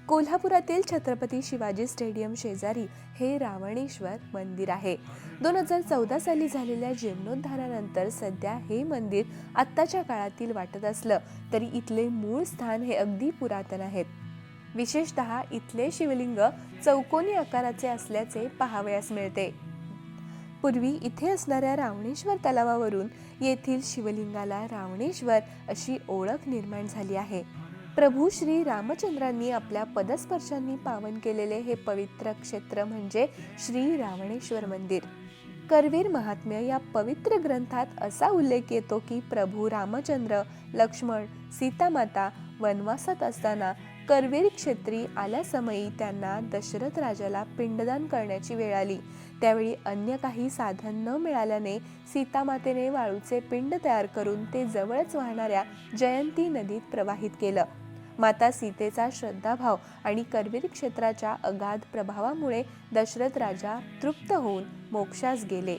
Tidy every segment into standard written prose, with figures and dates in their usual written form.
कोल्हापुरातील छत्रपती शिवाजी स्टेडियम शेजारी हे रावणेश्वर मंदिर आहे। 2014 साली झालेल्या जीर्णोद्धारानंतर सध्या हे मंदिर आत्ताच्या काळातील वाटत असलं तरी इथले मूळ स्थान हे अगदी पुरातन आहेत। विशेषतः इथले शिवलिंग चौकोनी आकाराचे असल्याचे पाहावयास मिळते। पूर्वी इथे असणाऱ्या रावणेश्वर तलावावरून येथील शिवलिंगाला रावणेश्वर अशी ओळख निर्माण झाली आहे। प्रभू श्री रामचंद्रांनी आपल्या पदस्पर्शांनी पावन केलेले हे पवित्र क्षेत्र म्हणजे श्री रावणेश्वर मंदिर। करवीर महात्म्य या पवित्र ग्रंथात असा उल्लेख येतो की प्रभू रामचंद्र, लक्ष्मण, सीतामाता वनवासात असताना करवीर क्षेत्री आल्यासमयी त्यांना दशरथ राजाला पिंडदान करण्याची वेळ आली। त्यावेळी अन्य काही साधन न मिळाल्याने सीतामातेने वाळूचे पिंड तयार करून ते जवळच वाहणाऱ्या जयंती नदीत प्रवाहित केलं। माता सीतेचा श्रद्धाभाव आणि करवीर क्षेत्राच्या अगाध प्रभावामुळे दशरथ राजा तृप्त होऊन मोक्षास गेले।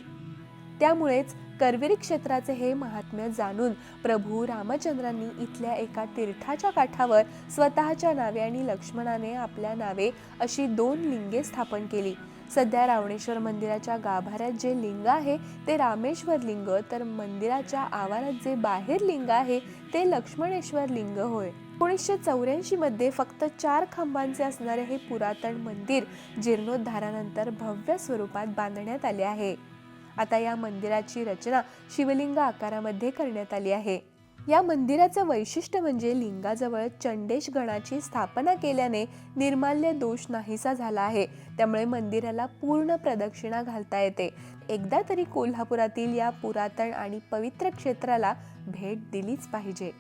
त्यामुळेच करवीर क्षेत्राचे हे महात्म्य जाणून प्रभू रामचंद्रांनी इथल्या एका तीर्थाच्या काठावर स्वतःच्या नावे आणि लक्ष्मणाने आपल्या नावे अशी 2 लिंगे स्थापन केली। सध्या रावणेश्वर मंदिराच्या गाभाऱ्यात जे लिंग आहे ते रामेश्वर लिंग, तर मंदिराच्या आवारात जे बाहेर लिंग आहे ते लक्ष्मणेश्वर लिंग होय। 1984 मध्ये फक्त 4 खांबांचे असणारे हे पुरातन मंदिर जीर्णोद्धारानंतर भव्य स्वरूपात बांधण्यात आले आहे। आता या मंदिराची रचना शिवलिंग आकारामध्ये करण्यात आली आहे। या मंदिराचं वैशिष्ट्य म्हणजे लिंगाजवळ चंडेश गणाची स्थापना केल्याने निर्माल्य दोष नाहीसा झाला आहे। त्यामुळे मंदिराला पूर्ण प्रदक्षिणा घालता येते। एकदा तरी कोल्हापुरातील या पुरातन आणि पवित्र क्षेत्राला भेट दिलीच पाहिजे।